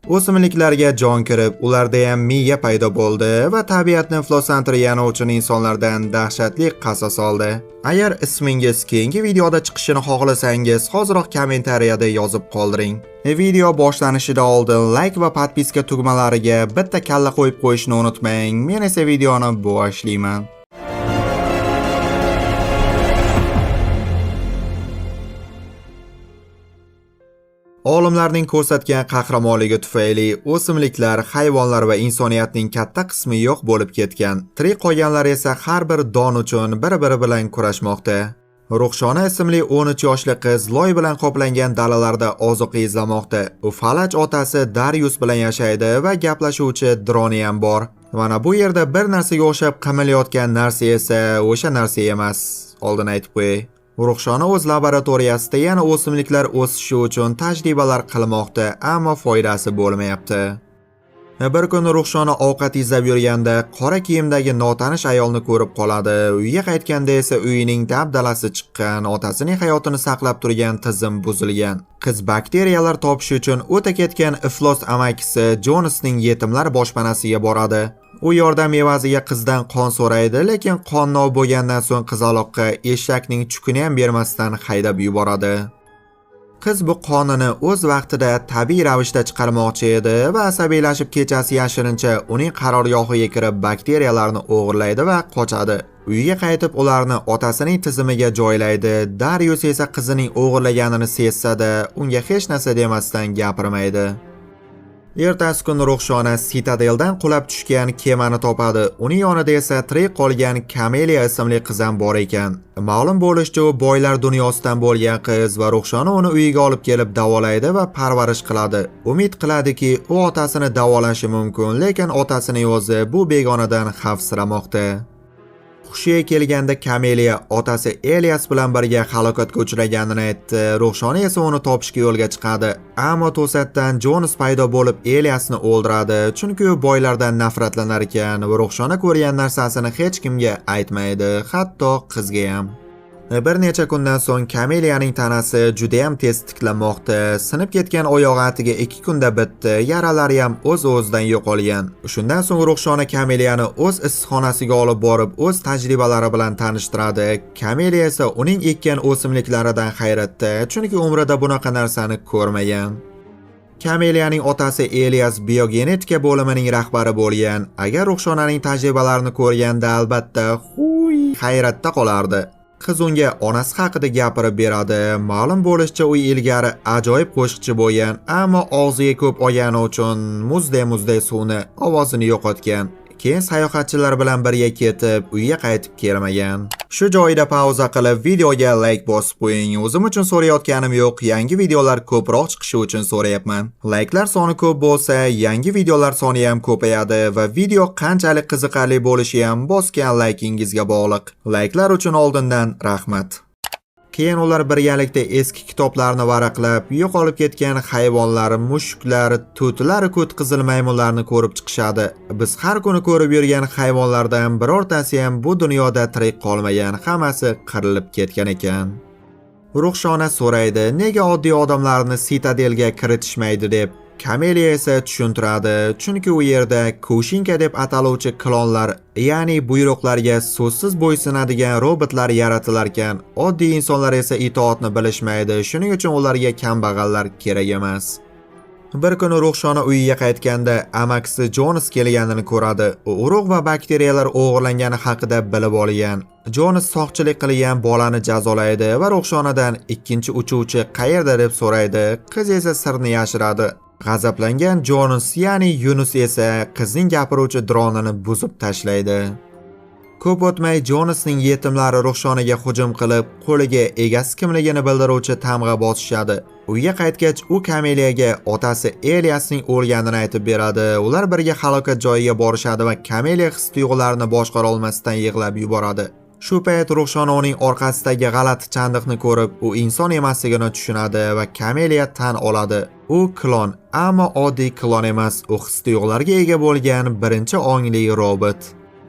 O'simliklarga jon kirib, ularda ham miya paydo bo'ldi va tabiatni ifloslantirayotgan insonlardan dahshatli qasos oldi. Agar ismingiz keyingi videoda chiqishini xohlasangiz, hozirroq kommentariyada yozib qoldiring. Video boshlanishida oldin like va podpiska tugmalariga bitta kalla qo'yib qo'yishni unutmang. Men esa videoni boshlayman. Olimlarning ko'rsatgan qahramonligi tufayli o'simliklar, hayvonlar va insoniyatning katta qismi yo'q bo'lib ketgan. Tirik qolganlar esa har bir don uchun bir-biri bilan kurashmoqda. Ruxshona ismli 13 yoshli qiz loy bilan qoplangan dalalarda ozuqa izlamoqda. U falaj otasi Darius bilan yashaydi va gaplashuvchi droni ham bor. Mana bu yerda bir narsaga o'xshab qimilayotgan narsa esa o'sha narsa emas. Oldin aytib qo'yay. Ruxshona o'z laboratoriyasida yana o'simliklar o'sishi uchun tajribalar qilmoqda, ammo foydasi bo'lmayapti. Bir kuni Ruxshona ovqat izlab yurganda qora kiyimdagi notanish ayolni ko'rib qoladi. Uyga qaytganda esa uyining dabdalasi chiqqan, otasining hayotini saqlab turgan tizim buzilgan. Qiz bakteriyalar topish uchun o'ta ketgan iflos amakisi Jonasning yetimlar boshpanasiga boradi. U yordam evaziga qizdan qon so'raydi, lekin qon nov bo'lgandan so'ng qizaloqqa eshakning chukini ham bermasdan haydab yuboradi. Qiz bu qonini o'z vaqtida tabiiy ravishda chiqarmoqchi edi va asabiylashib kechasi yashirincha uning qarorgohiga kirib bakteriyalarni o'g'irlaydi va qochadi. Uyiga qaytib ularni otasining tizimiga joylaydi. Darius esa qizining o'g'irlaganini sezsa-da, unga hech narsa demasdan gapirmaydi. Ertasi kuni Ruxshona Citadeldan qulab tushgan kemani topadi. Uning yonida esa tirik qolgan Camelia ismli qiz ham bor ekan. Ma'lum bo'lishicha, u boylar dunyosidan bo'lgan qiz va Ruxshona uni uyiga olib kelib davolaydi va parvarish qiladi. Umid qiladiki, u otasini davolashi mumkin, lekin otasining o'zi bu begonadan xavfsiramoqda. Hushiga kelganda Camelia otasi Elias bilan birga halokatga uchraganini aytdi. Ruxshona esa uni topishga yo'lga chiqadi. Ammo to'satdan Jonas paydo bo'lib Eliasni o'ldiradi, chunki u boylardan nafratlanar ekan va Ruxshona ko'rgan narsasini hech kimga aytmaydi, hatto qizga ham. Bir necha kundan so'ng Camelianing tanasi juda ham tez tiklanmoqda. Sinib ketgan oyog'i atiga 2 kunda bitdi, yaralari ham o'z-o'zidan yo'qolgan. Shundan so'ng Ruxshona Cameliani o'z issiqxonasiga olib borib, o'z tajribalari bilan tanishtiradi. Camelia esa uning ekkan o'simliklaridan hayratda, chunki umrida bunaqa narsani ko'rmagan. Camelianing otasi Elias biogenetika bo'limining rahbari bo'lgan. Agar Ruxshonaning tajribalarini ko'rganda albatta hayratda qolardi. Qiz unga onasi haqida gapirib beradi. Ma'lum bo'lishicha, u ilgari ajoyib qo'shiqchi bo'lgan, ammo og'ziga ko'p olgani uchun muzday suvni ovozini yo'qotgan. Keyin sayohatchilar bilan birga ketib, uyga qaytib kelmagan. Shu joyda pauza qilib, videoga like bosib qo'ying. O'zim uchun so'rayotganim yo'q, yangi videolar ko'proq chiqishi uchun so'rayapman. Like'lar soni ko'p bo'lsa, yangi videolar soni ham ko'payadi va video qanchalik qiziqarli bo'lishi ham bosgan likeingizga bog'liq. Like'lar uchun oldindan rahmat. Keyin ular birgalikda eski kitoblarni varaqlab, yo'qolib ketgan hayvonlar, mushuklar, tutlar, qizil maymunlarni ko'rib chiqishadi. Biz har kuni ko'rib yurgan hayvonlardan birortasi ham bu dunyoda tirik qolmagan, hammasi qirilib ketgan ekan. Ruxshona so'raydi, nega oddiy odamlarni Citadelga kiritishmaydi deb. Camelia esa tushuntiradi, chunki u yerda Kushinka deb ataluvchi klonlar, ya'ni buyruqlarga so'zsiz bo'ysunadigan robotlar yaratilar ekan, oddiy insonlar esa itoatni bilishmaydi, shuning uchun ularga kambag'allar kerak emas. Bir kuni Ruxshona uyiga qaytganda amakisi Jonas kelganini ko'radi. U urug' va bakteriyalar o'g'irlangani haqida bilib olgan. Jonas soqchilik qilgan bolani jazolaydi va Ruxshonadan ikkinchi uchuvchi qayerda deb so'raydi. Qiz esa sirni yashiradi. G'azablangan Jonas, ya'ni Yunus esa qizning gapiruvchi dronini buzib tashlaydi. Ko'p o'tmay Jonasning yetimlari Ruxshonaga hujum qilib, qo'liga egasi kimligini bildiruvchi tamg'a bosishadi. Uyga qaytgach, u Cameliaga otasi Eliasning o'lganini aytib beradi. Ular birga halokat joyiga borishadi va Camelia his-tuyg'ularini boshqara olmasdan yig'lab yuboradi. Shu payt Ruxshona uning orqasidagi g'alati chandiqni ko'rib, u inson emasligini tushunadi va Camelia tan oladi. U klon, ammo oddiy klon emas, u his-tuyg'ularga ega bo'lgan birinchi ongli robot.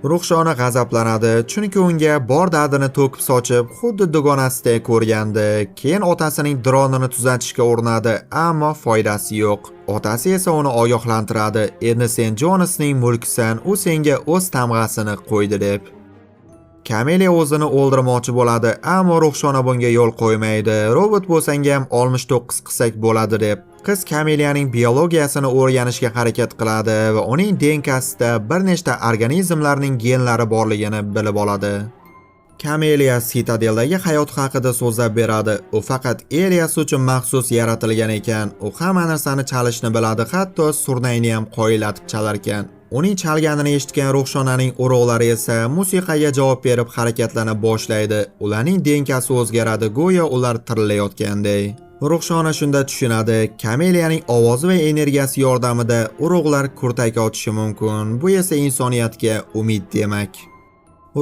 Ruhshona g'azablanadi, chunki unga bor dardini to'kib sochib, xuddi dugonasiday ko'rgandi. Keyin otasining dronini tuzatishga urinadi, ammo foydasi yo'q. Otasi esa uni ogohlantiradi. Endi sen Jonasning mulkisan, u senga o'z tamg'asini qo'ydi deb. Kameliya o'zini o'ldirmoqchi bo'ladi, ammo Ruhshona bunga yo'l qo'ymaydi. Robot bo'lsang ham 69 qilsak bo'ladi deb. Qiz Kameliyaning biologiyasini o'rganishga harakat qiladi va uning DNKsida bir nechta organizmlarning genlari borligini bilib oladi. Kameliya Citadeldagi hayot haqida so'zlab beradi. U faqat Elias uchun maxsus yaratilgan ekan. U hamma narsani chalishni biladi, hatto surnayni ham qoyillatib chalar ekan. Uning chalganini eshitgan Ruhshonaning urug'lari esa musiqaga javob berib harakatlana boshlaydi. Ularning DNKsi o'zgaradi, go'yo ular tirilayotganday. Ruhshona shunda tushunadi, Kameliyaning ovozi va energiyasi yordamida urug'lar kurtak otishi mumkin. Bu esa insoniyatga umid demak.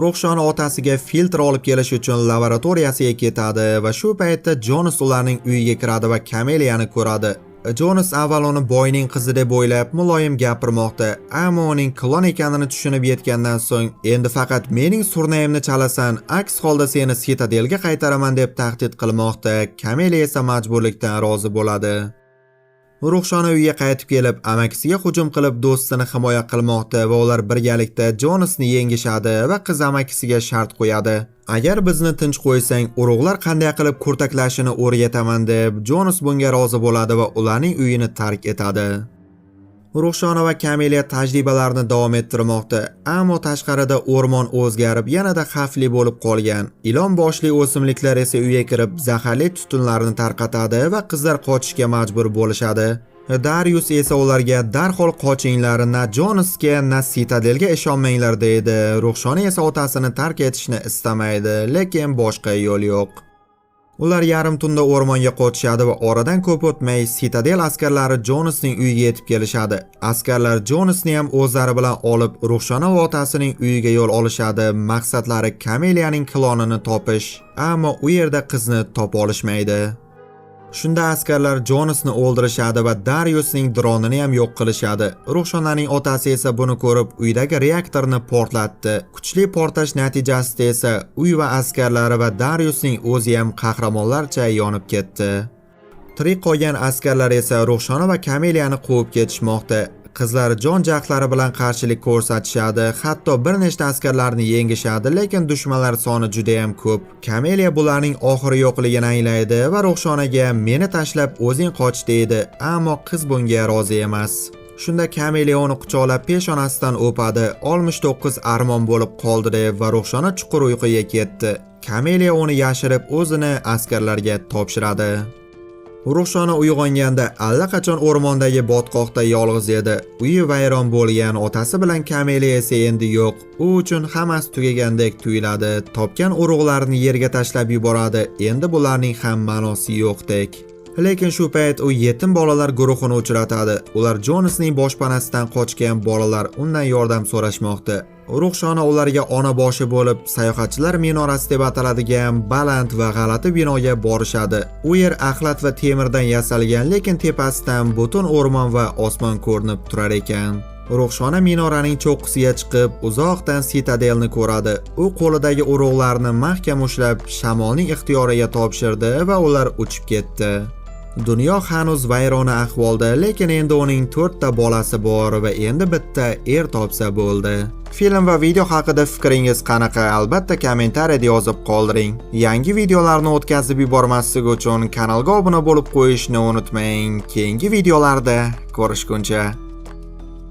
Ruhshona otasiga filtr olib kelish uchun laboratoriyasiga ketadi va shu paytda Jonas ularning uyiga kiradi va Kameliyani ko'radi. Jonas avval uni boyning qizi deb o'ylab muloyim gapirmoqda, ammo uning klon ekanini tushunib yetgandan so'ng, endi faqat mening surnayimni chalasan, aks holda seni Citadelga qaytaraman deb tahdid qilmoqda. Kameliya esa majburlikdan rozi bo'ladi. Ruhshona uyga qaytib kelib, amakisiga hujum qilib do'stini himoya qilmoqda va ular birgalikda Jonasni yengishadi va qiz amakisiga shart qo'yadi. Agar bizni tinch qo'ysang, urug'lar qanday qilib kurtaklashini o'rgataman deb Jonas bunga rozi bo'ladi va ularning uyini tark etadi. Ruhshona va Kameliya tajribalarni davom ettirmoqda, ammo tashqarida o'rmon o'zgarib, yanada xavfli bo'lib qolgan. Ilon boshli o'simliklar esa uyga kirib, zaharli tutunlarni tarqatadi va qizlar qochishga majbur bo'lishadi. Darius esa ularga darhol qochinglar, na Jonasga, na Citadelga ishonmanglar deydi. Ruhshona esa otasini tark etishni istamaydi, lekin boshqa yo'l yo'q. Ular yarim tunda o'rmonga qochishadi va oradan ko'p o'tmay Citadel askarlari Jonasning uyiga yetib kelishadi. Askarlar Jonasni ham o'zlari bilan olib, Ruhshona va otasining uyiga yo'l olishadi. Maqsadlari Kameliyaning klonini topish, ammo u yerda qizni topa olishmaydi. Shunda askarlar Jonasni o'ldirishadi va Dariusning dronini ham yo'q qilishadi. Ruhshonaning otasi esa buni ko'rib, uydagi reaktorni portlatdi. Kuchli portlash natijasida esa uy va askarlari va Dariusning o'zi ham qahramonlarcha yonib ketdi. Tirik qolgan askarlar esa Ruhshona va Kameliyani quvib ketishmoqda. Qizlar jon jahdlari bilan qarshilik ko'rsatishadi, hatto bir nechta askarlarni yengishadi, lekin dushmanlar soni juda ham ko'p. Kameliya bularning oxiri yo'qligini anglaydi va Ruhshonaga meni tashlab o'zing qoch deydi, ammo qiz bunga rozi emas. Shunda Kameliya uni quchoqlab peshonasidan o'padi, 69 armon bo'lib qoldi deb va Ruhshona chuqur uyquga ketdi. Kameliya uni yashirib o'zini askarlarga topshiradi. Ruhshona uyg'onganda allaqachon o'rmondagi botqoqda yolg'iz edi. Uyi vayron bo'lgan, otasi bilan Kameliya esa endi yo'q. U uchun hammasi tugagandek tuyuladi. Topgan urug'larini yerga tashlab yuboradi. Endi bularning ham ma'nosi yo'qdek. Lekin shu payt u yetim bolalar guruhini uchratadi. Ular Jonasning boshpanasidan qochgan bolalar undan yordam so'rashmoqda. Ruhshona ularga ona boshi bo'lib, sayohatchilar minorasi deb ataladigan baland va g'alati binoga borishadi. U yer axlat va temirdan yasalgan, lekin tepasidan butun o'rmon va osmon ko'rinib turar ekan. Ruhshona minoraning cho'qqisiga chiqib, uzoqdan Citadelni ko'radi. U qo'lidagi urug'larni mahkam ushlab, shamolning ixtiyoriga topshirdi va ular uchib ketdi. Dunyo hanuz vayrona ahvolda, lekin endi uning 4 ta bolasi bor va endi bitta topsa bo'ldi. Film va video haqida fikringiz qanaqa? Albatta kommentariyada yozib qoldiring. Yangi videolarni o'tkazib yubormaslik uchun kanalga obuna bo'lib qo'yishni unutmang. Keyingi videolarda ko'rishguncha